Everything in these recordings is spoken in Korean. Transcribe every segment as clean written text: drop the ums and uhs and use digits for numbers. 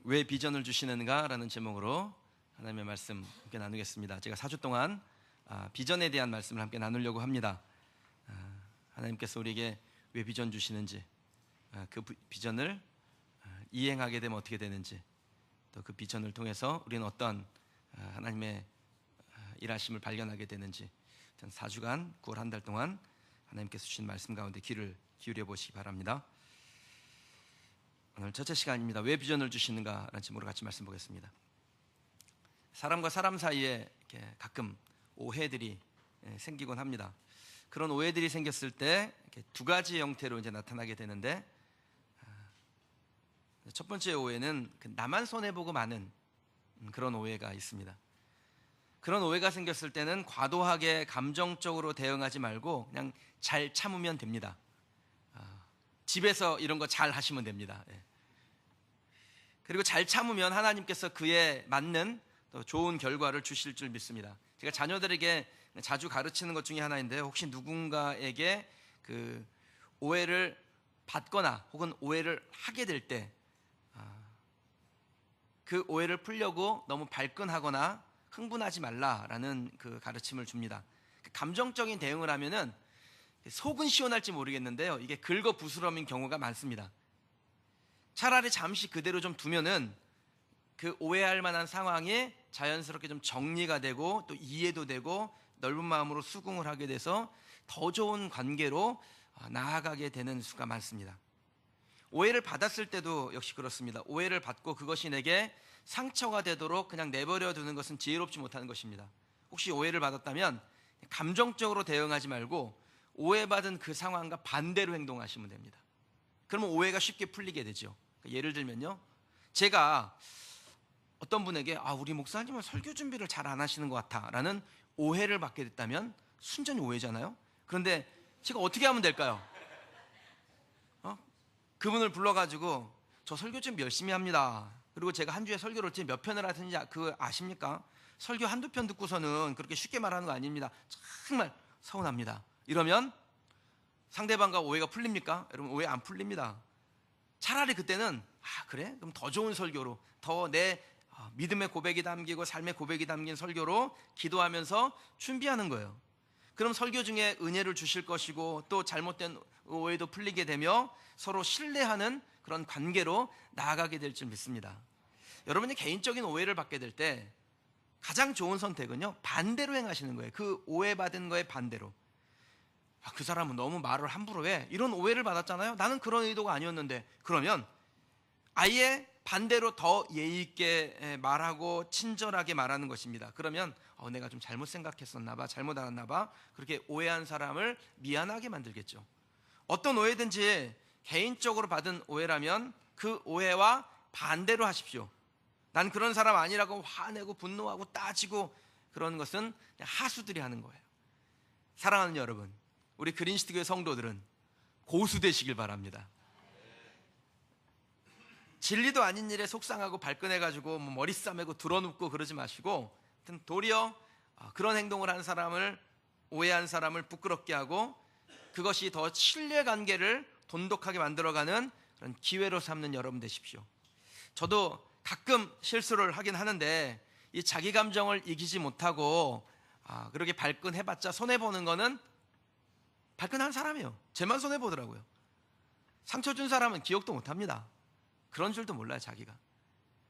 왜 비전을 주시는가라는 제목으로 하나님의 말씀 함께 나누겠습니다. 제가 4주 동안 비전에 대한 말씀을 함께 나누려고 합니다. 하나님께서 우리에게 왜 비전 주시는지, 그 비전을 이행하게 되면 어떻게 되는지, 또 그 비전을 통해서 우리는 어떤 하나님의 일하심을 발견하게 되는지 4주간 9월 한 달 동안 하나님께서 주신 말씀 가운데 귀를 기울여 보시기 바랍니다. 오늘 첫째 시간입니다. 왜 비전을 주시는가라는 제목으로 같이 말씀 보겠습니다. 사람과 사람 사이에 이렇게 가끔 오해들이 생기곤 합니다. 그런 오해들이 생겼을 때 이렇게 두 가지 형태로 이제 나타나게 되는데, 첫 번째 오해는 나만 손해보고 마는 그런 오해가 있습니다. 그런 오해가 생겼을 때는 과도하게 감정적으로 대응하지 말고 그냥 잘 참으면 됩니다. 집에서 이런 거 잘 하시면 됩니다. 그리고 잘 참으면 하나님께서 그에 맞는 또 좋은 결과를 주실 줄 믿습니다. 제가 자녀들에게 자주 가르치는 것 중에 하나인데, 혹시 누군가에게 그 오해를 받거나 혹은 오해를 하게 될 때 그 오해를 풀려고 너무 발끈하거나 흥분하지 말라라는 그 가르침을 줍니다. 감정적인 대응을 하면은 속은 시원할지 모르겠는데요, 이게 긁어 부스럼인 경우가 많습니다. 차라리 잠시 그대로 좀 두면은 그 오해할 만한 상황이 자연스럽게 좀 정리가 되고 또 이해도 되고 넓은 마음으로 수긍을 하게 돼서 더 좋은 관계로 나아가게 되는 수가 많습니다. 오해를 받았을 때도 역시 그렇습니다. 오해를 받고 그것이 내게 상처가 되도록 그냥 내버려 두는 것은 지혜롭지 못하는 것입니다. 혹시 오해를 받았다면 감정적으로 대응하지 말고 오해받은 그 상황과 반대로 행동하시면 됩니다. 그러면 오해가 쉽게 풀리게 되죠. 예를 들면요, 제가 어떤 분에게 우리 목사님은 설교 준비를 잘 안 하시는 것 같아 라는 오해를 받게 됐다면 순전히 오해잖아요. 그런데 제가 어떻게 하면 될까요? 그분을 불러가지고 저 설교 준비 열심히 합니다. 그리고 제가 한 주에 설교를 몇 편을 하든지 그거 아십니까? 설교 한두 편 듣고서는 그렇게 쉽게 말하는 거 아닙니다. 정말 서운합니다. 이러면 상대방과 오해가 풀립니까? 여러분, 오해 안 풀립니다. 차라리 그때는 그래? 그럼 더 좋은 설교로, 더 내 믿음의 고백이 담기고 삶의 고백이 담긴 설교로 기도하면서 준비하는 거예요. 그럼 설교 중에 은혜를 주실 것이고 또 잘못된 오해도 풀리게 되며 서로 신뢰하는 그런 관계로 나아가게 될 줄 믿습니다. 여러분이 개인적인 오해를 받게 될 때 가장 좋은 선택은요, 반대로 행하시는 거예요. 그 오해받은 거에 반대로. 그 사람은 너무 말을 함부로 해, 이런 오해를 받았잖아요. 나는 그런 의도가 아니었는데. 그러면 아예 반대로 더 예의 있게 말하고 친절하게 말하는 것입니다. 그러면 내가 좀 잘못 생각했었나 봐, 잘못 알았나 봐, 그렇게 오해한 사람을 미안하게 만들겠죠. 어떤 오해든지 개인적으로 받은 오해라면 그 오해와 반대로 하십시오. 난 그런 사람 아니라고 화내고 분노하고 따지고 그런 것은 그냥 하수들이 하는 거예요. 사랑하는 여러분, 우리 그린시티교회 성도들은 고수 되시길 바랍니다. 진리도 아닌 일에 속상하고 발끈해가지고 머리 싸매고 드러눕고 그러지 마시고, 도리어 그런 행동을 한 사람을, 오해한 사람을 부끄럽게 하고 그것이 더 신뢰관계를 돈독하게 만들어가는 그런 기회로 삼는 여러분 되십시오. 저도 가끔 실수를 하긴 하는데 이 자기 감정을 이기지 못하고 그렇게 발끈해봤자 손해보는 거는 발끈한 사람이에요. 쟤만 손해보더라고요. 상처 준 사람은 기억도 못합니다. 그런 줄도 몰라요, 자기가.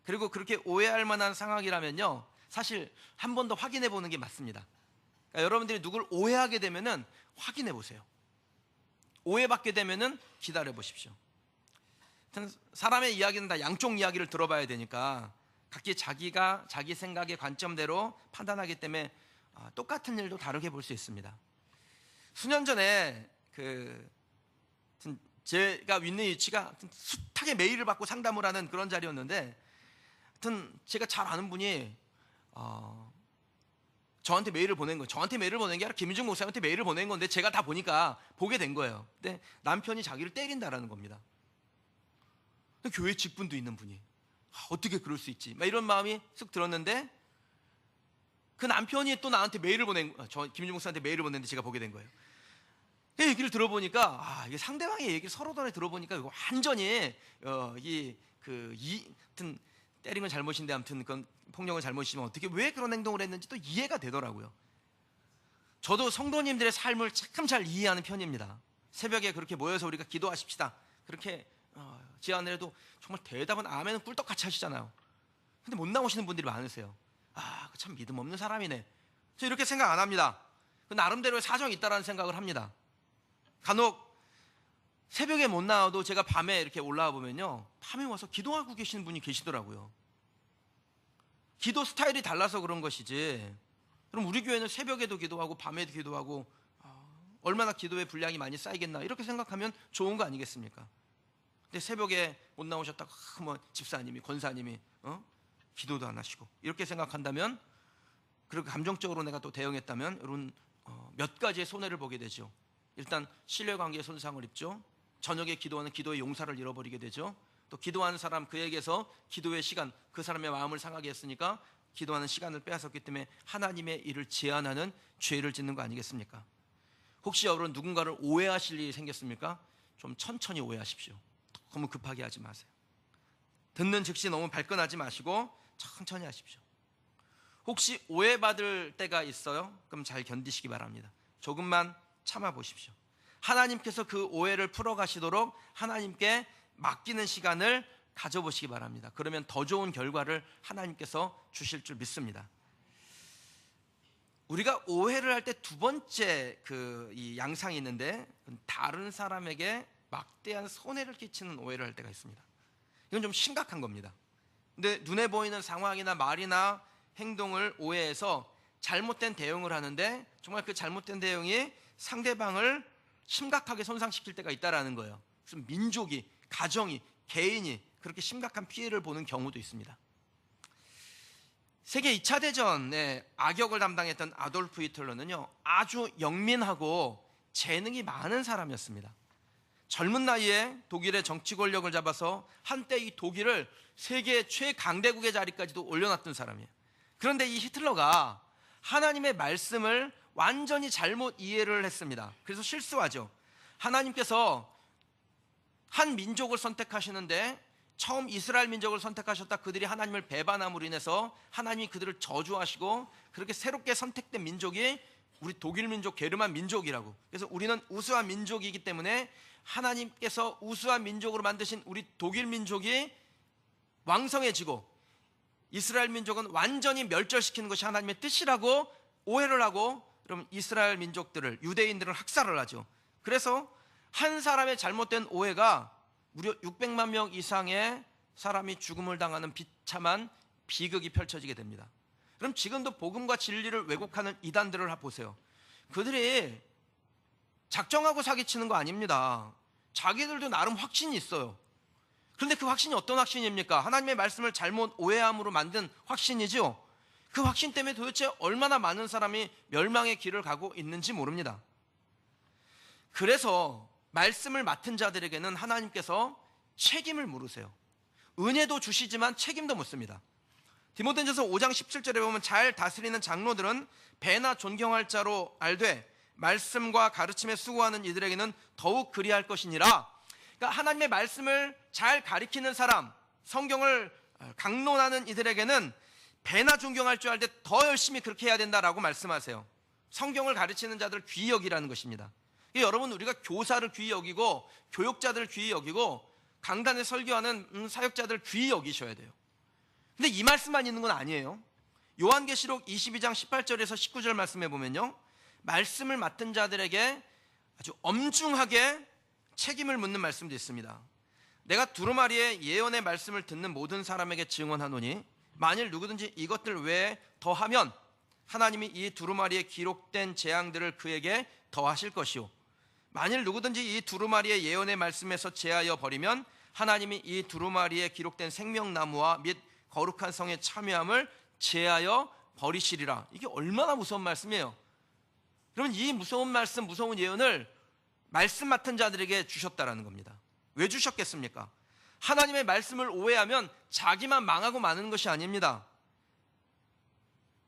그리고 그렇게 오해할 만한 상황이라면요, 사실 한 번 더 확인해 보는 게 맞습니다. 그러니까 여러분들이 누굴 오해하게 되면은 확인해 보세요. 오해받게 되면은 기다려 보십시오. 사람의 이야기는 다 양쪽 이야기를 들어봐야 되니까 각기 자기가 자기 생각의 관점대로 판단하기 때문에 똑같은 일도 다르게 볼 수 있습니다. 수년 전에 제가 있는 위치가 숱하게 메일을 받고 상담을 하는 그런 자리였는데, 하여튼 제가 잘 아는 분이 저한테 메일을 보낸 거예요. 저한테 메일을 보낸 게 아니라 김윤중 목사님한테 메일을 보낸 건데 제가 다 보니까 보게 된 거예요. 근데 남편이 자기를 때린다라는 겁니다. 교회 직분도 있는 분이 어떻게 그럴 수 있지? 막 이런 마음이 쓱 들었는데, 그 남편이 또 나한테 메일을 김윤중 목사한테 메일을 보냈는데 제가 보게 된 거예요. 얘기를 들어보니까 이게 상대방의 얘기를 서로 간에 들어보니까 이거 완전히 아무튼 때린 건 잘못인데 아무튼 그건 폭력은 잘못이지만 어떻게 왜 그런 행동을 했는지 또 이해가 되더라고요. 저도 성도님들의 삶을 참 잘 이해하는 편입니다. 새벽에 그렇게 모여서 우리가 기도하십시다 그렇게 제안을 해도 정말 대답은 아멘은 꿀떡같이 하시잖아요. 근데 못 나오시는 분들이 많으세요. 참 믿음 없는 사람이네. 저 이렇게 생각 안 합니다. 나름대로의 사정이 있다라는 생각을 합니다. 간혹 새벽에 못 나와도 제가 밤에 이렇게 올라와 보면요, 밤에 와서 기도하고 계시는 분이 계시더라고요. 기도 스타일이 달라서 그런 것이지, 그럼 우리 교회는 새벽에도 기도하고 밤에도 기도하고 얼마나 기도의 분량이 많이 쌓이겠나 이렇게 생각하면 좋은 거 아니겠습니까? 근데 새벽에 못 나오셨다가 뭐 집사님이 권사님이 기도도 안 하시고 이렇게 생각한다면, 그리고 감정적으로 내가 또 대응했다면 여러분 몇 가지의 손해를 보게 되죠. 일단 신뢰관계에 손상을 입죠. 저녁에 기도하는 기도의 용사를 잃어버리게 되죠. 또 기도하는 사람 그에게서 기도의 시간, 그 사람의 마음을 상하게 했으니까 기도하는 시간을 빼앗았기 때문에 하나님의 일을 제한하는 죄를 짓는 거 아니겠습니까? 혹시 여러분 누군가를 오해하실 일이 생겼습니까? 좀 천천히 오해하십시오. 너무 급하게 하지 마세요. 듣는 즉시 너무 발끈하지 마시고 천천히 하십시오. 혹시 오해받을 때가 있어요? 그럼 잘 견디시기 바랍니다. 조금만 참아보십시오. 하나님께서 그 오해를 풀어가시도록 하나님께 맡기는 시간을 가져보시기 바랍니다. 그러면 더 좋은 결과를 하나님께서 주실 줄 믿습니다. 우리가 오해를 할 때 두 번째 이 양상이 있는데, 다른 사람에게 막대한 손해를 끼치는 오해를 할 때가 있습니다. 이건 좀 심각한 겁니다. 근데 눈에 보이는 상황이나 말이나 행동을 오해해서 잘못된 대응을 하는데, 정말 그 잘못된 대응이 상대방을 심각하게 손상시킬 때가 있다라는 거예요. 무슨 민족이, 가정이, 개인이 그렇게 심각한 피해를 보는 경우도 있습니다. 세계 2차 대전에 악역을 담당했던 아돌프 히틀러는요, 아주 영민하고 재능이 많은 사람이었습니다. 젊은 나이에 독일의 정치 권력을 잡아서 한때 이 독일을 세계 최강대국의 자리까지도 올려놨던 사람이에요. 그런데 이 히틀러가 하나님의 말씀을 완전히 잘못 이해를 했습니다. 그래서 실수하죠. 하나님께서 한 민족을 선택하시는데 처음 이스라엘 민족을 선택하셨다 그들이 하나님을 배반함으로 인해서 하나님이 그들을 저주하시고, 그렇게 새롭게 선택된 민족이 우리 독일 민족, 게르만 민족이라고. 그래서 우리는 우수한 민족이기 때문에 하나님께서 우수한 민족으로 만드신 우리 독일 민족이 왕성해지고 이스라엘 민족은 완전히 멸절시키는 것이 하나님의 뜻이라고 오해를 하고, 그럼 이스라엘 민족들을, 유대인들을 학살을 하죠. 그래서 한 사람의 잘못된 오해가 무려 600만 명 이상의 사람이 죽음을 당하는 비참한 비극이 펼쳐지게 됩니다. 그럼 지금도 복음과 진리를 왜곡하는 이단들을 보세요. 그들이 작정하고 사기치는 거 아닙니다. 자기들도 나름 확신이 있어요. 그런데 그 확신이 어떤 확신입니까? 하나님의 말씀을 잘못 오해함으로 만든 확신이죠. 그 확신 때문에 도대체 얼마나 많은 사람이 멸망의 길을 가고 있는지 모릅니다. 그래서 말씀을 맡은 자들에게는 하나님께서 책임을 물으세요. 은혜도 주시지만 책임도 묻습니다. 디모데전서 5장 17절에 보면, 잘 다스리는 장로들은 배나 존경할 자로 알되 말씀과 가르침에 수고하는 이들에게는 더욱 그리할 것이니라. 그러니까 하나님의 말씀을 잘 가리키는 사람, 성경을 강론하는 이들에게는 배나 존경할 줄 알 때 더 열심히 그렇게 해야 된다라고 말씀하세요. 성경을 가르치는 자들을 귀히 여기라는 것입니다. 여러분, 우리가 교사를 귀히 여기고 교육자들을 귀히 여기고 강단에 설교하는 사역자들을 귀히 여기셔야 돼요. 근데 이 말씀만 있는 건 아니에요. 요한계시록 22장 18절에서 19절 말씀해 보면요, 말씀을 맡은 자들에게 아주 엄중하게 책임을 묻는 말씀도 있습니다. 내가 두루마리의 예언의 말씀을 듣는 모든 사람에게 증언하노니 만일 누구든지 이것들 외에 더하면 하나님이 이 두루마리에 기록된 재앙들을 그에게 더하실 것이요, 만일 누구든지 이 두루마리의 예언의 말씀에서 제하여 버리면 하나님이 이 두루마리에 기록된 생명나무와 및 거룩한 성의 참여함을 제하여 버리시리라. 이게 얼마나 무서운 말씀이에요. 그러면 이 무서운 말씀, 무서운 예언을 말씀 맡은 자들에게 주셨다라는 겁니다. 왜 주셨겠습니까? 하나님의 말씀을 오해하면 자기만 망하고 마는 것이 아닙니다.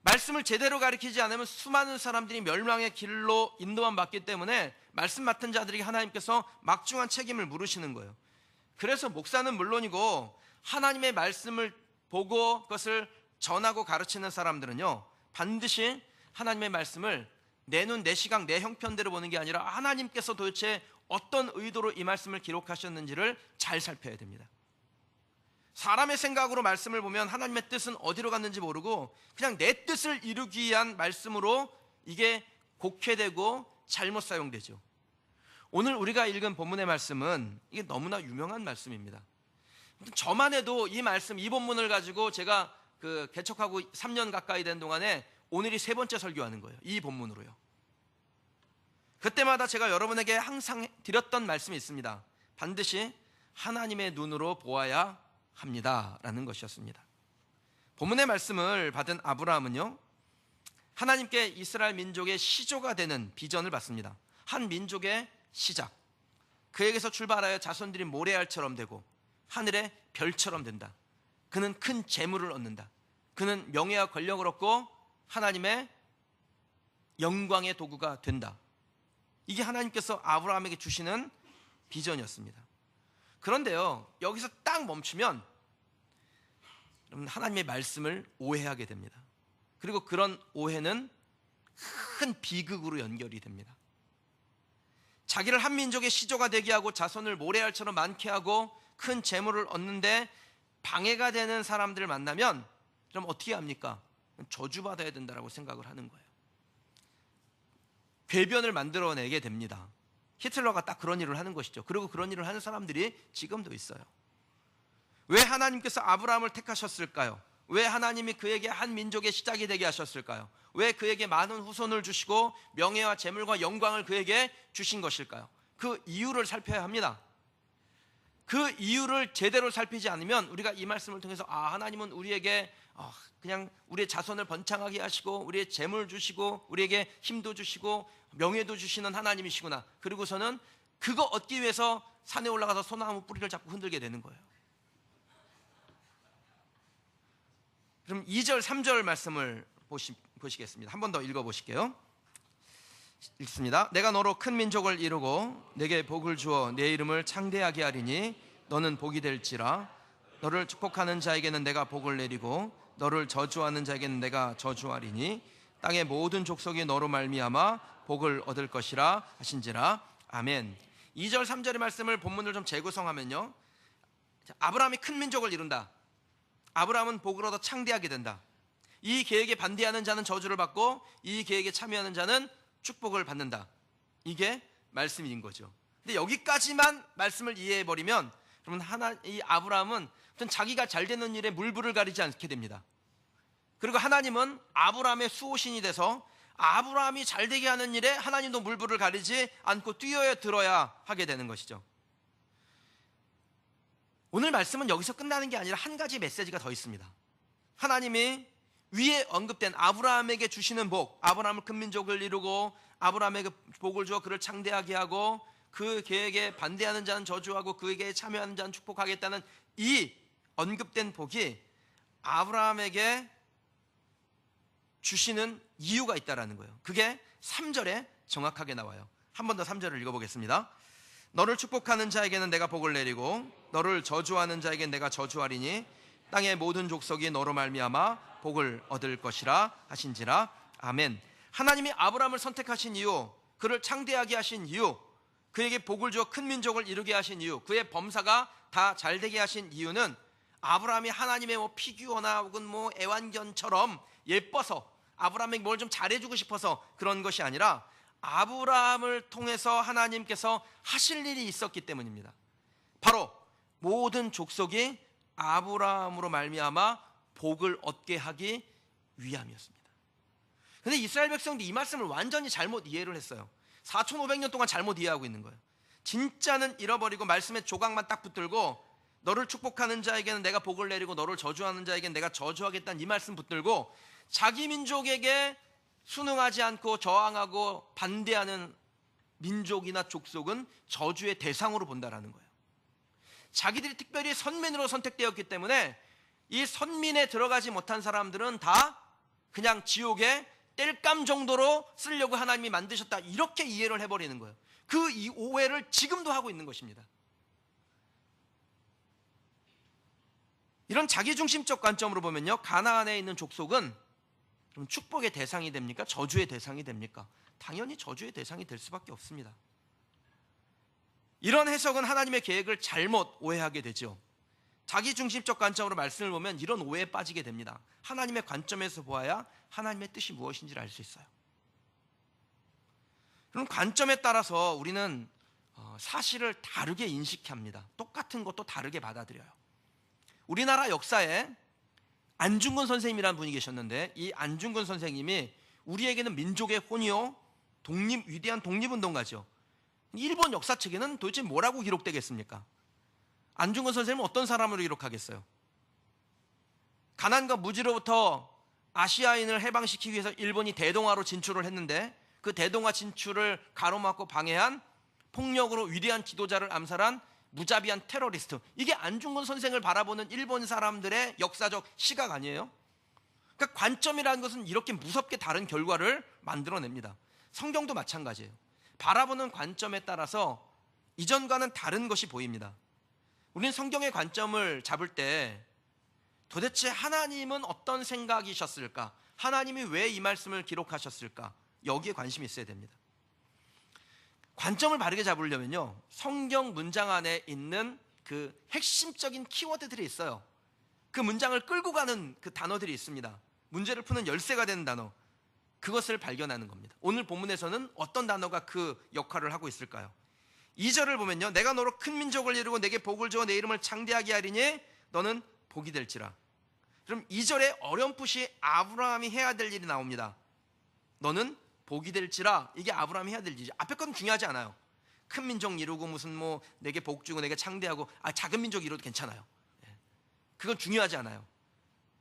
말씀을 제대로 가르치지 않으면 수많은 사람들이 멸망의 길로 인도만 받기 때문에 말씀 맡은 자들에게 하나님께서 막중한 책임을 물으시는 거예요. 그래서 목사는 물론이고 하나님의 말씀을 보고 그것을 전하고 가르치는 사람들은요, 반드시 하나님의 말씀을 내 눈, 내 시각, 내 형편대로 보는 게 아니라 하나님께서 도대체 어떤 의도로 이 말씀을 기록하셨는지를 잘 살펴야 됩니다. 사람의 생각으로 말씀을 보면 하나님의 뜻은 어디로 갔는지 모르고 그냥 내 뜻을 이루기 위한 말씀으로 이게 곡해되고 잘못 사용되죠. 오늘 우리가 읽은 본문의 말씀은 이게 너무나 유명한 말씀입니다. 저만 해도 이 말씀, 이 본문을 가지고 제가 개척하고 3년 가까이 된 동안에 오늘이 3번째 설교하는 거예요. 이 본문으로요. 그때마다 제가 여러분에게 항상 드렸던 말씀이 있습니다. 반드시 하나님의 눈으로 보아야 합니다라는 것이었습니다. 본문의 말씀을 받은 아브라함은요, 하나님께 이스라엘 민족의 시조가 되는 비전을 받습니다. 한 민족의 시작, 그에게서 출발하여 자손들이 모래알처럼 되고 하늘의 별처럼 된다. 그는 큰 재물을 얻는다. 그는 명예와 권력을 얻고 하나님의 영광의 도구가 된다. 이게 하나님께서 아브라함에게 주시는 비전이었습니다. 그런데요, 여기서 딱 멈추면 하나님의 말씀을 오해하게 됩니다. 그리고 그런 오해는 큰 비극으로 연결이 됩니다. 자기를 한 민족의 시조가 되게 하고 자손을 모래알처럼 많게 하고 큰 재물을 얻는데 방해가 되는 사람들을 만나면 그럼 어떻게 합니까? 저주받아야 된다고 생각을 하는 거예요. 궤변을 만들어내게 됩니다. 히틀러가 딱 그런 일을 하는 것이죠. 그리고 그런 일을 하는 사람들이 지금도 있어요. 왜 하나님께서 아브라함을 택하셨을까요? 왜 하나님이 그에게 한 민족의 시작이 되게 하셨을까요? 왜 그에게 많은 후손을 주시고 명예와 재물과 영광을 그에게 주신 것일까요? 그 이유를 살펴야 합니다. 그 이유를 제대로 살피지 않으면 우리가 이 말씀을 통해서 하나님은 우리에게 그냥 우리의 자손을 번창하게 하시고 우리의 재물 주시고 우리에게 힘도 주시고 명예도 주시는 하나님이시구나. 그리고서는 그거 얻기 위해서 산에 올라가서 소나무 뿌리를 잡고 흔들게 되는 거예요. 그럼 2절, 3절 말씀을 보시겠습니다. 한 번 더 읽어보실게요. 읽습니다. 내가 너로 큰 민족을 이루고 내게 복을 주어 내 이름을 창대하게 하리니 너는 복이 될지라. 너를 축복하는 자에게는 내가 복을 내리고 너를 저주하는 자에게는 내가 저주하리니 땅의 모든 족속이 너로 말미암아 복을 얻을 것이라 하신지라. 아멘. 2절 3절의 말씀을 본문을 좀 재구성하면요, 아브라함이 큰 민족을 이룬다. 아브라함은 복을 얻어 창대하게 된다. 이 계획에 반대하는 자는 저주를 받고 이 계획에 참여하는 자는 축복을 받는다. 이게 말씀인 거죠. 근데 여기까지만 말씀을 이해해버리면 그러면 이 아브라함은 자기가 잘 되는 일에 물불을 가리지 않게 됩니다. 그리고 하나님은 아브라함의 수호신이 돼서 아브라함이 잘 되게 하는 일에 하나님도 물불을 가리지 않고 뛰어야 들어야 하게 되는 것이죠. 오늘 말씀은 여기서 끝나는 게 아니라 한 가지 메시지가 더 있습니다. 하나님이 위에 언급된 아브라함에게 주시는 복, 아브라함을 큰 민족을 이루고 아브라함에게 복을 주어 그를 창대하게 하고 그 계획에 반대하는 자는 저주하고 그에게 참여하는 자는 축복하겠다는 이 언급된 복이 아브라함에게 주시는 이유가 있다라는 거예요. 그게 3절에 정확하게 나와요. 한 번 더 3절을 읽어보겠습니다. 너를 축복하는 자에게는 내가 복을 내리고 너를 저주하는 자에게는 내가 저주하리니 땅의 모든 족속이 너로 말미암아 복을 얻을 것이라 하신지라. 아멘. 하나님이 아브라함을 선택하신 이유, 그를 창대하게 하신 이유, 그에게 복을 주어 큰 민족을 이루게 하신 이유, 그의 범사가 다 잘되게 하신 이유는 아브라함이 하나님의 피규어나 혹은 애완견처럼 예뻐서 아브라함에게 뭘 좀 잘해주고 싶어서 그런 것이 아니라 아브라함을 통해서 하나님께서 하실 일이 있었기 때문입니다. 바로 모든 족속이 아브라함으로 말미암아 복을 얻게 하기 위함이었습니다. 그런데 이스라엘 백성들이 이 말씀을 완전히 잘못 이해를 했어요. 4,500년 동안 잘못 이해하고 있는 거예요. 진짜는 잃어버리고 말씀의 조각만 딱 붙들고 너를 축복하는 자에게는 내가 복을 내리고 너를 저주하는 자에게는 내가 저주하겠다는 이 말씀 붙들고 자기 민족에게 순응하지 않고 저항하고 반대하는 민족이나 족속은 저주의 대상으로 본다라는 거예요. 자기들이 특별히 선민으로 선택되었기 때문에 이 선민에 들어가지 못한 사람들은 다 그냥 지옥에 땔감 정도로 쓰려고 하나님이 만드셨다, 이렇게 이해를 해버리는 거예요. 그 이 오해를 지금도 하고 있는 것입니다. 이런 자기중심적 관점으로 보면요, 가나안에 있는 족속은 그럼 축복의 대상이 됩니까? 저주의 대상이 됩니까? 당연히 저주의 대상이 될 수밖에 없습니다. 이런 해석은 하나님의 계획을 잘못 오해하게 되죠. 자기중심적 관점으로 말씀을 보면 이런 오해에 빠지게 됩니다. 하나님의 관점에서 보아야 하나님의 뜻이 무엇인지를 알 수 있어요. 그럼 관점에 따라서 우리는 사실을 다르게 인식합니다. 똑같은 것도 다르게 받아들여요. 우리나라 역사에 안중근 선생님이라는 분이 계셨는데, 이 안중근 선생님이 우리에게는 민족의 혼이요, 위대한 독립운동가죠. 일본 역사책에는 도대체 뭐라고 기록되겠습니까? 안중근 선생님은 어떤 사람으로 기록하겠어요? 가난과 무지로부터 아시아인을 해방시키기 위해서 일본이 대동아로 진출을 했는데, 그 대동아 진출을 가로막고 방해한, 폭력으로 위대한 지도자를 암살한 무자비한 테러리스트, 이게 안중근 선생을 바라보는 일본 사람들의 역사적 시각 아니에요? 그러니까 관점이라는 것은 이렇게 무섭게 다른 결과를 만들어냅니다. 성경도 마찬가지예요. 바라보는 관점에 따라서 이전과는 다른 것이 보입니다. 우리는 성경의 관점을 잡을 때 도대체 하나님은 어떤 생각이셨을까? 하나님이 왜 이 말씀을 기록하셨을까? 여기에 관심이 있어야 됩니다. 관점을 바르게 잡으려면요, 성경 문장 안에 있는 그 핵심적인 키워드들이 있어요. 그 문장을 끌고 가는 그 단어들이 있습니다. 문제를 푸는 열쇠가 되는 단어, 그것을 발견하는 겁니다. 오늘 본문에서는 어떤 단어가 그 역할을 하고 있을까요? 2절을 보면요, 내가 너로 큰 민족을 이루고 내게 복을 주어 내 이름을 창대하게 하리니 너는 복이 될지라. 그럼 2절에 어렴풋이 아브라함이 해야 될 일이 나옵니다. 너는 복이 될지라. 이게 아브라함이 해야 될 일이죠. 앞에 건 중요하지 않아요. 큰 민족 이루고 무슨 뭐 내게 복 주고 내게 창대하고, 작은 민족 이루어도 괜찮아요. 그건 중요하지 않아요.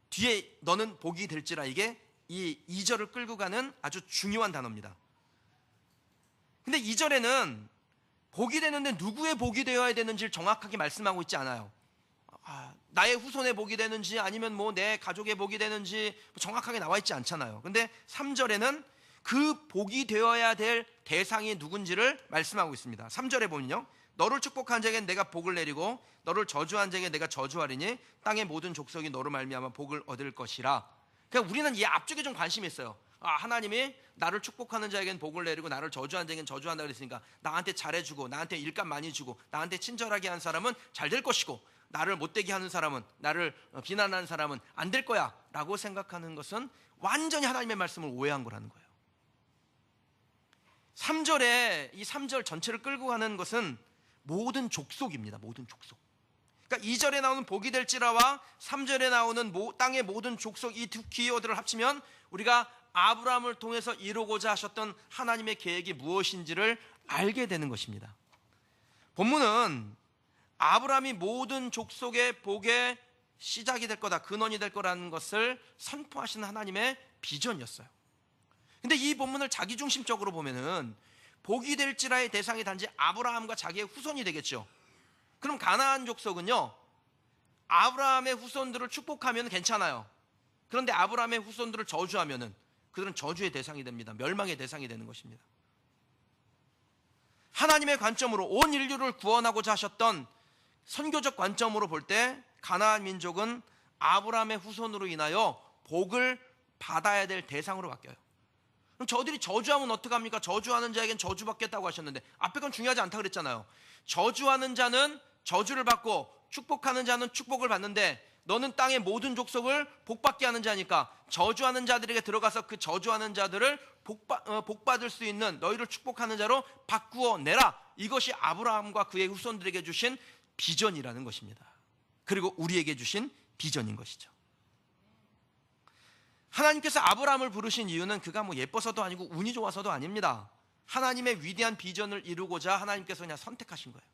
뒤에 너는 복이 될지라, 이게 이 2절을 끌고 가는 아주 중요한 단어입니다. 근데 2절에는 복이 되는데 누구의 복이 되어야 되는지를 정확하게 말씀하고 있지 않아요. 나의 후손의 복이 되는지 아니면 뭐 내 가족의 복이 되는지 정확하게 나와 있지 않잖아요. 근데 3절에는 그 복이 되어야 될 대상이 누군지를 말씀하고 있습니다. 3절에 보면요, 너를 축복한 자에게 내가 복을 내리고 너를 저주한 자에게 내가 저주하리니 땅의 모든 족속이 너로 말미암아 복을 얻을 것이라. 그러니까 우리는 이 앞쪽에 좀 관심이 있어요. 하나님이 나를 축복하는 자에게는 복을 내리고 나를 저주한 자에게는 저주한다 그랬으니까 나한테 잘해주고 나한테 일감 많이 주고 나한테 친절하게 한 사람은 잘 될 것이고, 나를 못되게 하는 사람은, 나를 비난하는 사람은 안 될 거야 라고 생각하는 것은 완전히 하나님의 말씀을 오해한 거라는 거예요. 3절에 이 3절 전체를 끌고 가는 것은 모든 족속입니다. 모든 족속. 그러니까 2절에 나오는 복이 될지라와 3절에 나오는 땅의 모든 족속, 이 두 키워드를 합치면 우리가 아브라함을 통해서 이루고자 하셨던 하나님의 계획이 무엇인지를 알게 되는 것입니다. 본문은 아브라함이 모든 족속의 복의 시작이 될 거다, 근원이 될 거라는 것을 선포하시는 하나님의 비전이었어요. 근데 이 본문을 자기중심적으로 보면은 복이 될지라의 대상이 단지 아브라함과 자기의 후손이 되겠죠. 그럼 가나안 족속은요, 아브라함의 후손들을 축복하면 괜찮아요. 그런데 아브라함의 후손들을 저주하면은 그들은 저주의 대상이 됩니다. 멸망의 대상이 되는 것입니다. 하나님의 관점으로 온 인류를 구원하고자 하셨던 선교적 관점으로 볼 때 가나안 민족은 아브라함의 후손으로 인하여 복을 받아야 될 대상으로 바뀌어요. 그럼 저들이 저주하면 어떡합니까? 저주하는 자에겐 저주받겠다고 하셨는데 앞에 건 중요하지 않다 그랬잖아요. 저주하는 자는 저주를 받고 축복하는 자는 축복을 받는데, 너는 땅의 모든 족속을 복받게 하는 자니까 저주하는 자들에게 들어가서 그 저주하는 자들을 복받을 수 있는, 너희를 축복하는 자로 바꾸어 내라. 이것이 아브라함과 그의 후손들에게 주신 비전이라는 것입니다. 그리고 우리에게 주신 비전인 것이죠. 하나님께서 아브라함을 부르신 이유는 그가 뭐 예뻐서도 아니고 운이 좋아서도 아닙니다. 하나님의 위대한 비전을 이루고자 하나님께서 그냥 선택하신 거예요.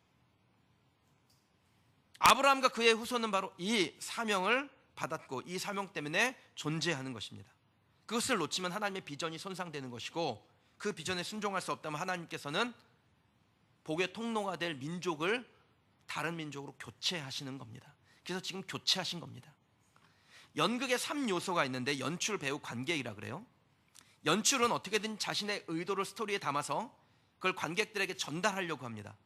아브라함과 그의 후손은 바로 이 사명을 받았고 이 사명 때문에 존재하는 것입니다. 그것을 놓치면 하나님의 비전이 손상되는 것이고, 그 비전에 순종할 수 없다면 하나님께서는 복의 통로가 될 민족을 다른 민족으로 교체하시는 겁니다. 그래서 지금 교체하신 겁니다. 연극에 3요소가 있는데 연출, 배우, 관객이라 그래요. 연출은 어떻게든 자신의 의도를 스토리에 담아서 그걸 관객들에게 전달하려고 합니다.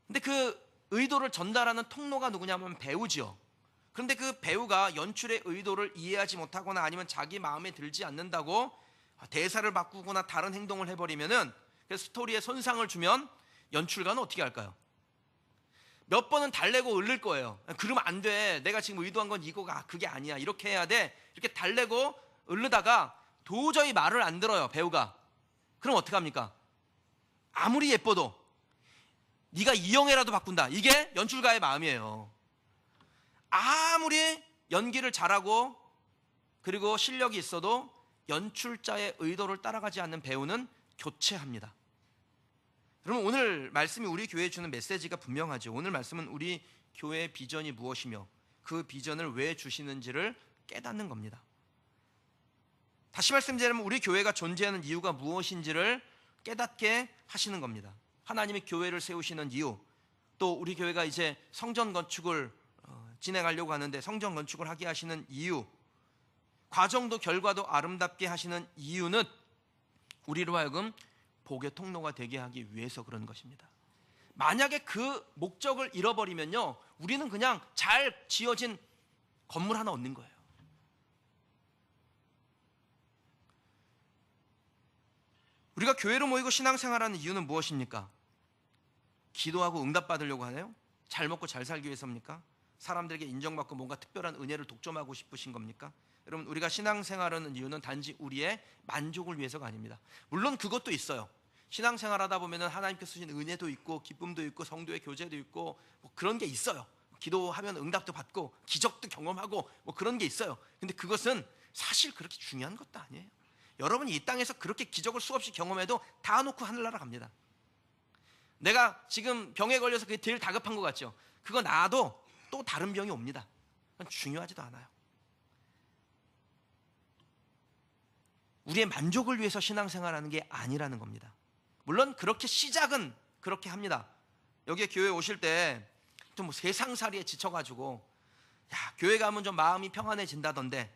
근데 그 의도를 전달하는 통로가 누구냐면 배우지요. 그런데 그 배우가 연출의 의도를 이해하지 못하거나 아니면 자기 마음에 들지 않는다고 대사를 바꾸거나 다른 행동을 해버리면은, 그 스토리에 손상을 주면 연출가는 어떻게 할까요? 몇 번은 달래고 을를 거예요. 그러면 안 돼. 내가 지금 의도한 건 이거가 그게 아니야. 이렇게 해야 돼. 이렇게 달래고 을르다가 도저히 말을 안 들어요, 배우가. 그럼 어떡합니까? 아무리 예뻐도 네가 이영애라도 바꾼다. 이게 연출가의 마음이에요. 아무리 연기를 잘하고 그리고 실력이 있어도 연출자의 의도를 따라가지 않는 배우는 교체합니다. 여러분, 오늘 말씀이 우리 교회에 주는 메시지가 분명하죠. 오늘 말씀은 우리 교회의 비전이 무엇이며 그 비전을 왜 주시는지를 깨닫는 겁니다. 다시 말씀드리면 우리 교회가 존재하는 이유가 무엇인지를 깨닫게 하시는 겁니다. 하나님이 교회를 세우시는 이유, 또 우리 교회가 이제 성전 건축을 진행하려고 하는데 성전 건축을 하게 하시는 이유, 과정도 결과도 아름답게 하시는 이유는 우리로 하여금 복의 통로가 되게 하기 위해서 그런 것입니다. 만약에 그 목적을 잃어버리면요, 우리는 그냥 잘 지어진 건물 하나 얻는 거예요. 우리가 교회로 모이고 신앙생활하는 이유는 무엇입니까? 기도하고 응답받으려고 하나요? 잘 먹고 잘 살기 위해서입니까? 사람들에게 인정받고 뭔가 특별한 은혜를 독점하고 싶으신 겁니까? 여러분, 우리가 신앙생활하는 이유는 단지 우리의 만족을 위해서가 아닙니다. 물론 그것도 있어요. 신앙생활하다 보면 하나님께서 주신 은혜도 있고 기쁨도 있고 성도의 교제도 있고 뭐 그런 게 있어요. 기도하면 응답도 받고 기적도 경험하고 뭐 그런 게 있어요. 근데 그것은 사실 그렇게 중요한 것도 아니에요. 여러분이 이 땅에서 그렇게 기적을 수없이 경험해도 다 놓고 하늘나라 갑니다. 내가 지금 병에 걸려서 그게 제일 다급한 것 같죠? 그거 나아도 또 다른 병이 옵니다. 그건 중요하지도 않아요. 우리의 만족을 위해서 신앙생활하는 게 아니라는 겁니다. 물론 그렇게 시작은 그렇게 합니다. 여기 교회 오실 때 좀 세상살이에 지쳐가지고, 야, 교회 가면 좀 마음이 평안해진다던데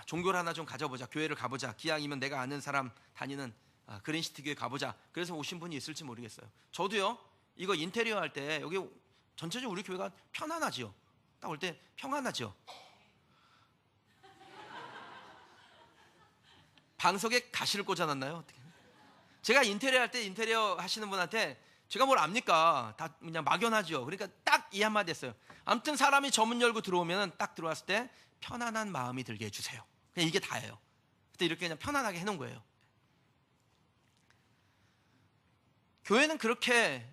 종교를 하나 좀 가져보자, 교회를 가보자, 기왕이면 내가 아는 사람 다니는 그린시티 교회 가보자. 그래서 오신 분이 있을지 모르겠어요. 저도요, 이거 인테리어 할 때 여기 전체적으로 우리 교회가 편안하지요. 딱 올 때 평안하지요. 방석에 가시를 꽂아놨나요? 어떻게? 제가 인테리어 할 때 인테리어 하시는 분한테 제가 뭘 압니까? 다 그냥 막연하죠. 그러니까 딱 이 한마디 했어요. 아무튼 사람이 저문 열고 들어오면 딱 들어왔을 때 편안한 마음이 들게 해주세요. 그냥 이게 다예요. 그때 이렇게 그냥 편안하게 해놓은 거예요. 교회는 그렇게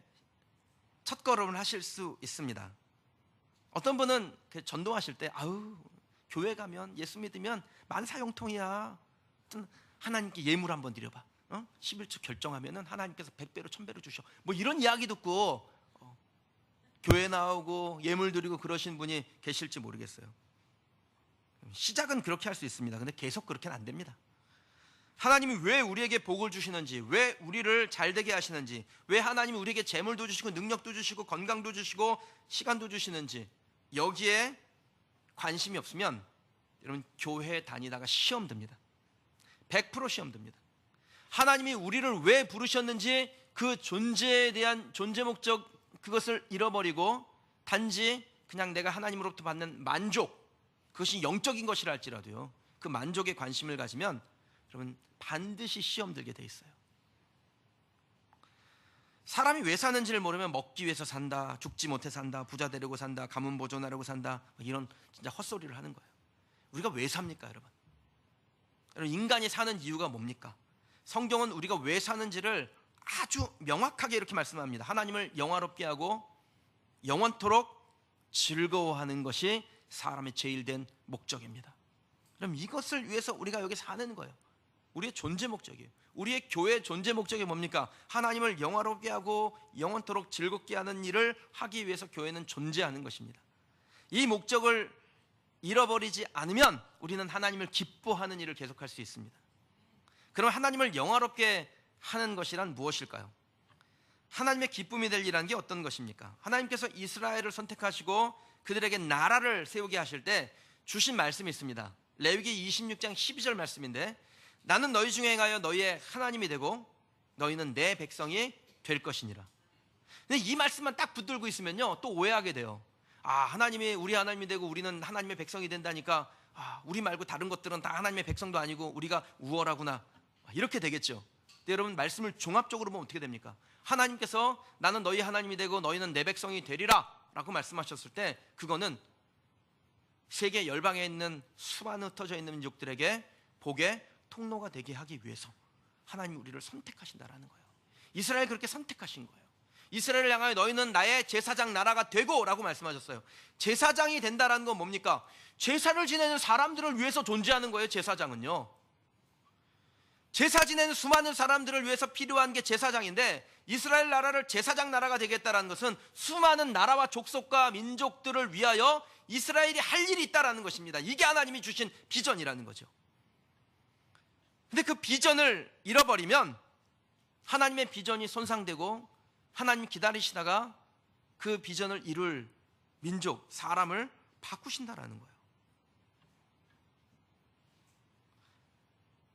첫걸음을 하실 수 있습니다. 어떤 분은 전도하실 때 아우, 교회 가면 예수 믿으면 만사형통이야. 하나님께 예물 한번 드려봐. 11조 결정하면은 하나님께서 100배로 1000배로 주셔. 뭐 이런 이야기 듣고 교회 나오고 예물 드리고 그러신 분이 계실지 모르겠어요. 시작은 그렇게 할 수 있습니다. 근데 계속 그렇게는 안 됩니다. 하나님이 왜 우리에게 복을 주시는지, 왜 우리를 잘되게 하시는지, 왜 하나님이 우리에게 재물도 주시고 능력도 주시고 건강도 주시고 시간도 주시는지, 여기에 관심이 없으면 여러분 교회 다니다가 시험 듭니다. 100% 시험 듭니다. 하나님이 우리를 왜 부르셨는지 그 존재에 대한 존재 목적, 그것을 잃어버리고 단지 그냥 내가 하나님으로부터 받는 만족, 그것이 영적인 것이라 할지라도요, 그 만족에 관심을 가지면 여러분 반드시 시험 들게 돼 있어요. 사람이 왜 사는지를 모르면 먹기 위해서 산다, 죽지 못해 산다, 부자 되려고 산다, 가문 보존하려고 산다, 이런 진짜 헛소리를 하는 거예요. 우리가 왜 삽니까, 여러분? 여러분, 인간이 사는 이유가 뭡니까? 성경은 우리가 왜 사는지를 아주 명확하게 이렇게 말씀합니다. 하나님을 영화롭게 하고 영원토록 즐거워하는 것이 사람의 제일 된 목적입니다. 그럼 이것을 위해서 우리가 여기 사는 거예요. 우리의 존재 목적이에요. 우리의 교회의 존재 목적이 뭡니까? 하나님을 영화롭게 하고 영원토록 즐겁게 하는 일을 하기 위해서 교회는 존재하는 것입니다. 이 목적을 잃어버리지 않으면 우리는 하나님을 기뻐하는 일을 계속할 수 있습니다. 그럼 하나님을 영화롭게 하는 것이란 무엇일까요? 하나님의 기쁨이 될 일이란 게 어떤 것입니까? 하나님께서 이스라엘을 선택하시고 그들에게 나라를 세우게 하실 때 주신 말씀이 있습니다. 레위기 26장 12절 말씀인데, 나는 너희 중에 행하여 너희의 하나님이 되고 너희는 내 백성이 될 것이니라. 근데 이 말씀만 딱 붙들고 있으면요 또 오해하게 돼요. 하나님이 우리 하나님이 되고 우리는 하나님의 백성이 된다니까 우리 말고 다른 것들은 다 하나님의 백성도 아니고 우리가 우월하구나, 이렇게 되겠죠. 근데 여러분, 말씀을 종합적으로 보면 어떻게 됩니까? 하나님께서 나는 너희 하나님이 되고 너희는 내 백성이 되리라 라고 말씀하셨을 때, 그거는 세계 열방에 있는 수많은 흩어져 있는 민족들에게 복의 통로가 되게 하기 위해서 하나님이 우리를 선택하신다라는 거예요. 이스라엘 그렇게 선택하신 거예요. 이스라엘을 향하여 너희는 나의 제사장 나라가 되고 라고 말씀하셨어요. 제사장이 된다라는 건 뭡니까? 제사를 지내는 사람들을 위해서 존재하는 거예요. 제사장은요, 제사 지내는 수많은 사람들을 위해서 필요한 게 제사장인데, 이스라엘 나라를 제사장 나라가 되겠다라는 것은 수많은 나라와 족속과 민족들을 위하여 이스라엘이 할 일이 있다라는 것입니다. 이게 하나님이 주신 비전이라는 거죠. 근데 그 비전을 잃어버리면 하나님의 비전이 손상되고, 하나님 기다리시다가 그 비전을 이룰 민족, 사람을 바꾸신다라는 거예요.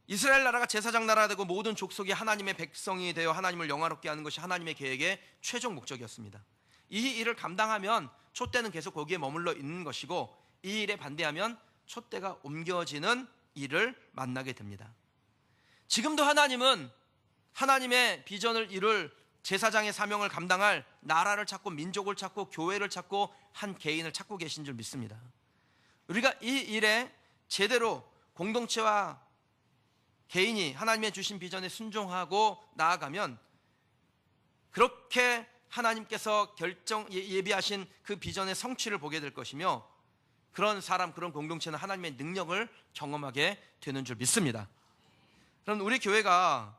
이스라엘 나라가 제사장 나라가 되고 모든 족속이 하나님의 백성이 되어 하나님을 영화롭게 하는 것이 하나님의 계획의 최종 목적이었습니다. 이 일을 감당하면 촛대는 계속 거기에 머물러 있는 것이고, 이 일에 반대하면 촛대가 옮겨지는 일을 만나게 됩니다. 지금도 하나님은 하나님의 비전을 이룰 제사장의 사명을 감당할 나라를 찾고 민족을 찾고 교회를 찾고 한 개인을 찾고 계신 줄 믿습니다. 우리가 이 일에 제대로 공동체와 개인이 하나님의 주신 비전에 순종하고 나아가면, 그렇게 하나님께서 예비하신 그 비전의 성취를 보게 될 것이며, 그런 사람, 그런 공동체는 하나님의 능력을 경험하게 되는 줄 믿습니다. 그럼 우리 교회가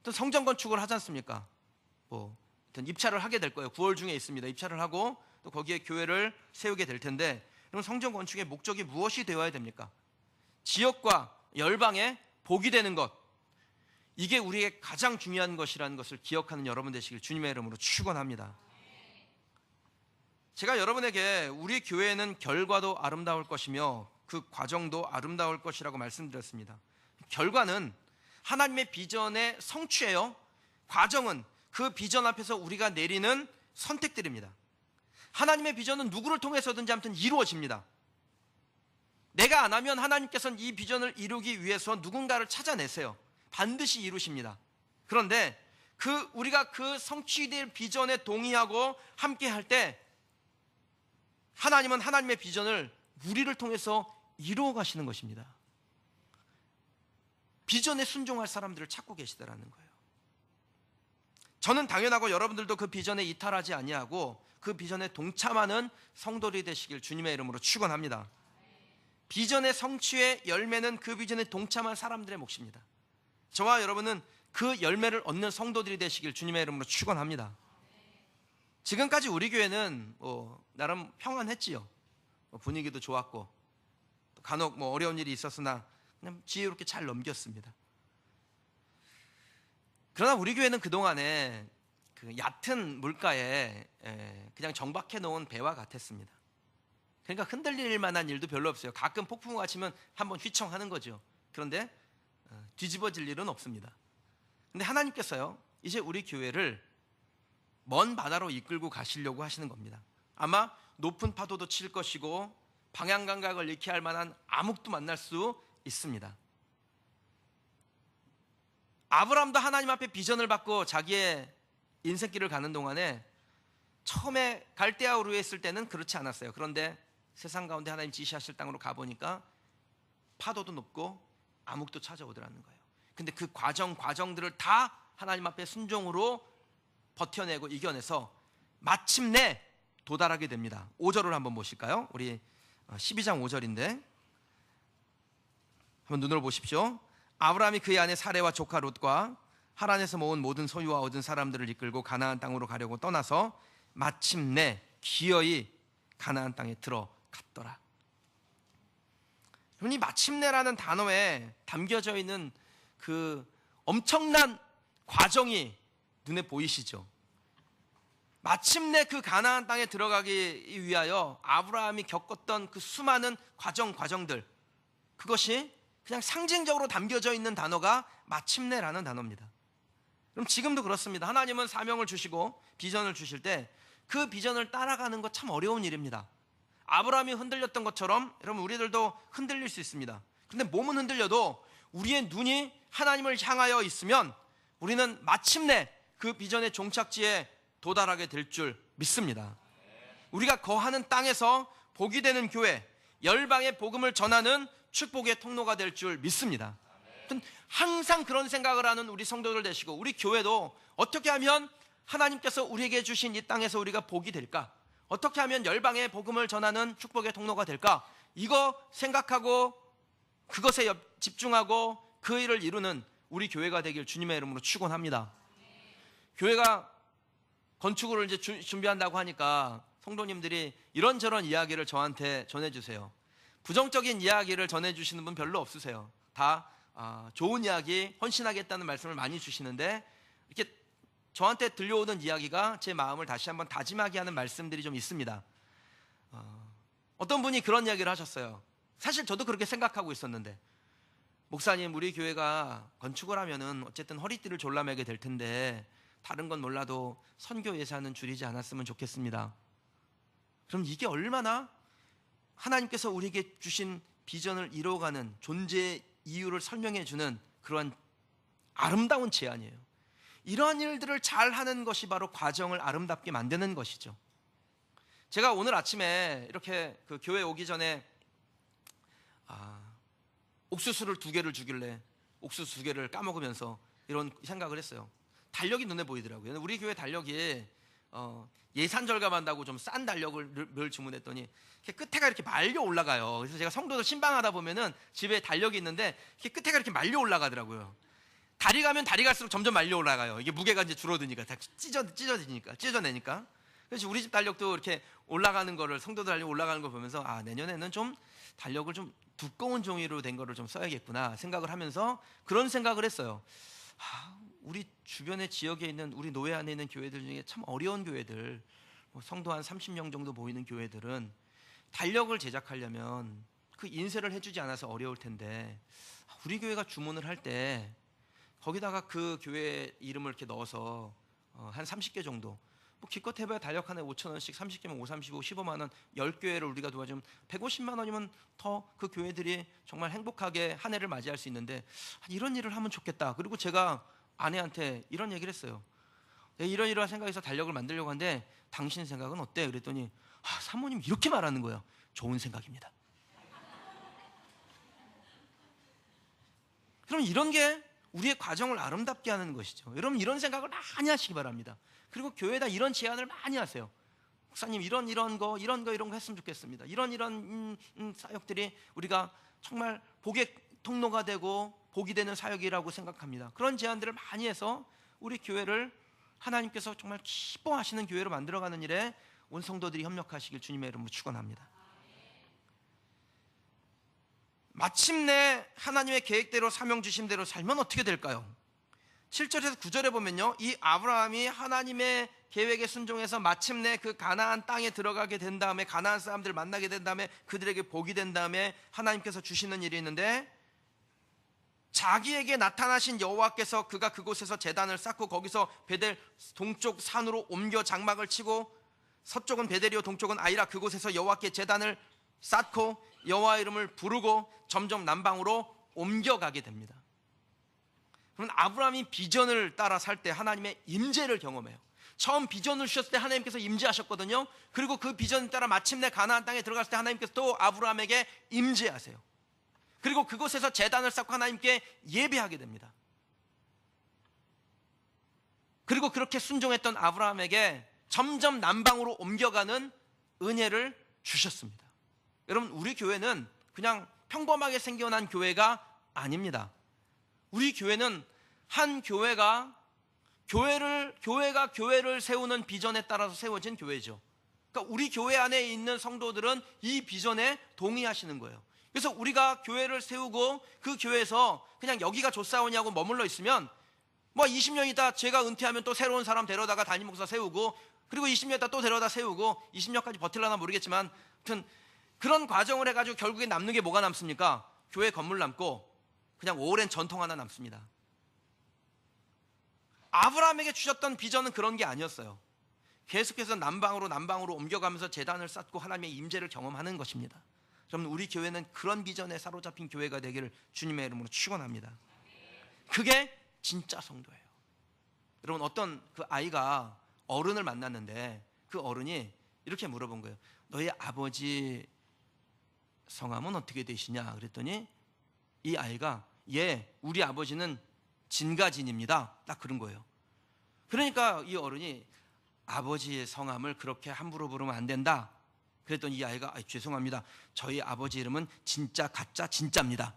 또 성전 건축을 하지 않습니까? 입찰을 하게 될 거예요. 9월 중에 있습니다. 입찰을 하고 또 거기에 교회를 세우게 될 텐데, 그럼 성전 건축의 목적이 무엇이 되어야 됩니까? 지역과 열방에 복이 되는 것, 이게 우리의 가장 중요한 것이라는 것을 기억하는 여러분 되시길 주님의 이름으로 축원합니다. 제가 여러분에게 우리 교회는 결과도 아름다울 것이며 그 과정도 아름다울 것이라고 말씀드렸습니다. 결과는 하나님의 비전의 성취예요. 과정은 그 비전 앞에서 우리가 내리는 선택들입니다. 하나님의 비전은 누구를 통해서든지 아무튼 이루어집니다. 내가 안 하면 하나님께서는 이 비전을 이루기 위해서 누군가를 찾아내세요. 반드시 이루십니다. 그런데 우리가 그 성취될 비전에 동의하고 함께 할 때, 하나님은 하나님의 비전을 우리를 통해서 이루어 가시는 것입니다. 비전에 순종할 사람들을 찾고 계시다라는 거예요. 저는 당연하고 여러분들도 그 비전에 이탈하지 아니하고 그 비전에 동참하는 성도들이 되시길 주님의 이름으로 축원합니다. 비전의 성취의 열매는 그 비전에 동참한 사람들의 몫입니다. 저와 여러분은 그 열매를 얻는 성도들이 되시길 주님의 이름으로 축원합니다. 지금까지 우리 교회는 나름 평안했지요. 분위기도 좋았고, 간혹 어려운 일이 있었으나 그냥 지혜롭게 잘 넘겼습니다. 그러나 우리 교회는 그동안에 그 얕은 물가에 그냥 정박해 놓은 배와 같았습니다. 그러니까 흔들릴 만한 일도 별로 없어요. 가끔 폭풍우가 치면 한번 휘청하는 거죠. 그런데 뒤집어질 일은 없습니다. 근데 하나님께서요, 이제 우리 교회를 먼 바다로 이끌고 가시려고 하시는 겁니다. 아마 높은 파도도 칠 것이고 방향 감각을 잃게 할 만한 암흑도 만날 수 있습니다. 아브라함도 하나님 앞에 비전을 받고 자기의 인생길을 가는 동안에 처음에 갈대아 우르에 있을 때는 그렇지 않았어요. 그런데 세상 가운데 하나님 지시하실 땅으로 가보니까 파도도 높고 암흑도 찾아오더라는 거예요. 근데 그 과정들을 다 하나님 앞에 순종으로 버텨내고 이겨내서 마침내 도달하게 됩니다. 5절을 한번 보실까요? 우리 12장 5절인데 한번 눈으로 보십시오. 아브라함이 그의 아내 사레와 조카 롯과 하란에서 모은 모든 소유와 얻은 사람들을 이끌고 가나안 땅으로 가려고 떠나서 마침내 기어이 가나안 땅에 들어갔더라. 이 마침내라는 단어에 담겨져 있는 그 엄청난 과정이 눈에 보이시죠? 마침내 그 가나안 땅에 들어가기 위하여 아브라함이 겪었던 그 수많은 과정들, 그것이 그냥 상징적으로 담겨져 있는 단어가 마침내라는 단어입니다. 그럼 지금도 그렇습니다. 하나님은 사명을 주시고 비전을 주실 때 그 비전을 따라가는 거 참 어려운 일입니다. 아브라함이 흔들렸던 것처럼 여러분 우리들도 흔들릴 수 있습니다. 근데 몸은 흔들려도 우리의 눈이 하나님을 향하여 있으면 우리는 마침내 그 비전의 종착지에 도달하게 될 줄 믿습니다. 우리가 거하는 땅에서 복이 되는 교회, 열방의 복음을 전하는 축복의 통로가 될 줄 믿습니다. 항상 그런 생각을 하는 우리 성도들 되시고 우리 교회도 어떻게 하면 하나님께서 우리에게 주신 이 땅에서 우리가 복이 될까? 어떻게 하면 열방의 복음을 전하는 축복의 통로가 될까? 이거 생각하고 그것에 집중하고 그 일을 이루는 우리 교회가 되길 주님의 이름으로 축원합니다. 교회가 건축을 이제 준비한다고 하니까 성도님들이 이런저런 이야기를 저한테 전해주세요. 부정적인 이야기를 전해주시는 분 별로 없으세요. 다 좋은 이야기, 헌신하겠다는 말씀을 많이 주시는데 이렇게 저한테 들려오는 이야기가 제 마음을 다시 한번 다짐하게 하는 말씀들이 좀 있습니다. 어떤 분이 그런 이야기를 하셨어요. 사실 저도 그렇게 생각하고 있었는데, 목사님, 우리 교회가 건축을 하면은 어쨌든 허리띠를 졸라매게 될 텐데 다른 건 몰라도 선교 예산은 줄이지 않았으면 좋겠습니다. 그럼 이게 얼마나 하나님께서 우리에게 주신 비전을 이루어가는 존재의 이유를 설명해 주는 그러한 아름다운 제안이에요. 이러한 일들을 잘 하는 것이 바로 과정을 아름답게 만드는 것이죠. 제가 오늘 아침에 이렇게 그 교회 오기 전에 옥수수를 2개를 주길래 옥수수 2개를 까먹으면서 이런 생각을 했어요. 달력이 눈에 보이더라고요. 우리 교회 달력이 예산 절감한다고 좀 싼 달력을 주문했더니 끝에가 이렇게 말려 올라가요. 그래서 제가 성도들 신방하다 보면은 집에 달력이 있는데 끝에가 이렇게 말려 올라가더라고요. 다리 가면 다리 갈수록 점점 말려 올라가요. 이게 무게가 이제 줄어드니까, 다 찢어내니까. 그래서 우리 집 달력도 이렇게 올라가는 거를, 성도들 달력 올라가는 걸 보면서 내년에는 좀 달력을 좀 두꺼운 종이로 된 거를 좀 써야겠구나 생각을 하면서 그런 생각을 했어요. 우리 주변의 지역에 있는 우리 노예 안에 있는 교회들 중에 참 어려운 교회들, 성도 한 30명 정도 모이는 교회들은 달력을 제작하려면 그 인쇄를 해주지 않아서 어려울 텐데 우리 교회가 주문을 할 때 거기다가 그 교회 이름을 이렇게 넣어서 한 30개 정도, 기껏 해봐야 달력 하나에 5,000원씩, 30개면 5, 35, 15만 원, 10교회를 우리가 도와주면 150만 원이면 더 그 교회들이 정말 행복하게 한 해를 맞이할 수 있는데 이런 일을 하면 좋겠다. 그리고 제가 아내한테 이런 얘기를 했어요. 이러이러한 생각에서 달력을 만들려고 하는데 당신 생각은 어때? 그랬더니 사모님 이렇게 말하는 거예요. 좋은 생각입니다. 그럼 이런 게 우리의 과정을 아름답게 하는 것이죠. 여러분 이런 생각을 많이 하시기 바랍니다. 그리고 교회에다 이런 제안을 많이 하세요. 목사님 이런 거 했으면 좋겠습니다. 이런 사역들이 우리가 정말 복의 통로가 되고 복이 되는 사역이라고 생각합니다. 그런 제안들을 많이 해서 우리 교회를 하나님께서 정말 기뻐하시는 교회로 만들어가는 일에 온 성도들이 협력하시길 주님의 이름으로 축원합니다. 마침내 하나님의 계획대로 사명 주심대로 살면 어떻게 될까요? 7절에서 9절에 보면요, 이 아브라함이 하나님의 계획에 순종해서 마침내 그 가나안 땅에 들어가게 된 다음에, 가나안 사람들을 만나게 된 다음에, 그들에게 복이 된 다음에 하나님께서 주시는 일이 있는데, 자기에게 나타나신 여호와께서 그가 그곳에서 제단을 쌓고 거기서 베델 동쪽 산으로 옮겨 장막을 치고, 서쪽은 베델이요 동쪽은 아이라, 그곳에서 여호와께 제단을 쌓고 여호와 이름을 부르고 점점 남방으로 옮겨가게 됩니다. 그러면 아브라함이 비전을 따라 살 때 하나님의 임재를 경험해요. 처음 비전을 주셨을 때 하나님께서 임재하셨거든요. 그리고 그 비전을 따라 마침내 가나안 땅에 들어갔을 때 하나님께서 또 아브라함에게 임재하세요. 그리고 그곳에서 제단을 쌓고 하나님께 예배하게 됩니다. 그리고 그렇게 순종했던 아브라함에게 점점 남방으로 옮겨가는 은혜를 주셨습니다. 여러분 우리 교회는 그냥 평범하게 생겨난 교회가 아닙니다. 우리 교회는 한 교회가 교회를 세우는 비전에 따라서 세워진 교회죠. 그러니까 우리 교회 안에 있는 성도들은 이 비전에 동의하시는 거예요. 그래서 우리가 교회를 세우고 그 교회에서 그냥 여기가 좋사오냐고 머물러 있으면 20년 있다 제가 은퇴하면 또 새로운 사람 데려다가 담임 목사 세우고, 그리고 20년 있다 또 데려다 세우고 20년까지 버틸려나 모르겠지만 아무튼 그런 과정을 해가지고 결국에 남는 게 뭐가 남습니까? 교회 건물 남고 그냥 오랜 전통 하나 남습니다. 아브라함에게 주셨던 비전은 그런 게 아니었어요. 계속해서 남방으로 옮겨가면서 제단을 쌓고 하나님의 임재를 경험하는 것입니다. 여러분, 우리 교회는 그런 비전에 사로잡힌 교회가 되기를 주님의 이름으로 축원합니다. 그게 진짜 성도예요. 여러분, 어떤 그 아이가 어른을 만났는데 그 어른이 이렇게 물어본 거예요. 너희 아버지 성함은 어떻게 되시냐? 그랬더니 이 아이가 우리 아버지는 진가진입니다. 딱 그런 거예요. 그러니까 이 어른이 아버지의 성함을 그렇게 함부로 부르면 안 된다. 그랬더니 이 아이가 죄송합니다. 저희 아버지 이름은 진짜 가짜 진짜입니다.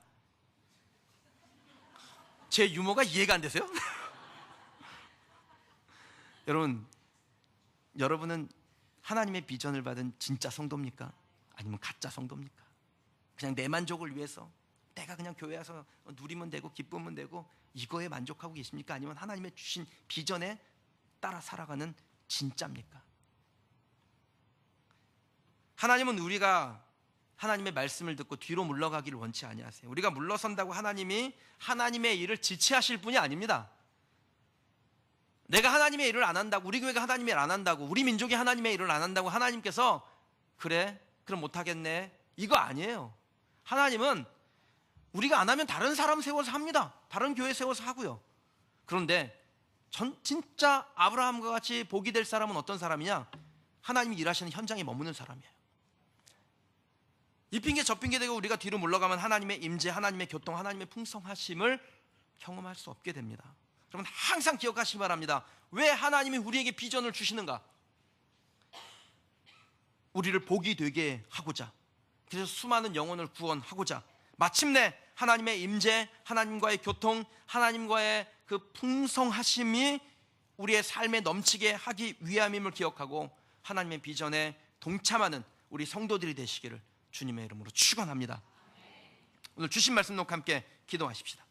제 유머가 이해가 안 되세요? 여러분은 하나님의 비전을 받은 진짜 성도입니까? 아니면 가짜 성도입니까? 그냥 내 만족을 위해서 내가 그냥 교회 와서 누리면 되고 기쁘면 되고 이거에 만족하고 계십니까? 아니면 하나님의 주신 비전에 따라 살아가는 진짜입니까? 하나님은 우리가 하나님의 말씀을 듣고 뒤로 물러가기를 원치 아니하세요. 우리가 물러선다고 하나님이 하나님의 일을 지체하실 분이 아닙니다. 내가 하나님의 일을 안 한다고, 우리 교회가 하나님의 일을 안 한다고, 우리 민족이 하나님의 일을 안 한다고 하나님께서 그래? 그럼 못하겠네, 이거 아니에요. 하나님은 우리가 안 하면 다른 사람 세워서 합니다. 다른 교회 세워서 하고요. 그런데 진짜 아브라함과 같이 복이 될 사람은 어떤 사람이냐? 하나님이 일하시는 현장에 머무는 사람이에요. 이 핑계 저 핑계 대고 우리가 뒤로 물러가면 하나님의 임재, 하나님의 교통, 하나님의 풍성하심을 경험할 수 없게 됩니다. 여러분, 항상 기억하시기 바랍니다. 왜 하나님이 우리에게 비전을 주시는가? 우리를 복이 되게 하고자, 그래서 수많은 영혼을 구원하고자, 마침내 하나님의 임재, 하나님과의 교통, 하나님과의 그 풍성하심이 우리의 삶에 넘치게 하기 위함임을 기억하고 하나님의 비전에 동참하는 우리 성도들이 되시기를 주님의 이름으로 축원합니다. 오늘 주신 말씀 놓고 함께 기도하십시다.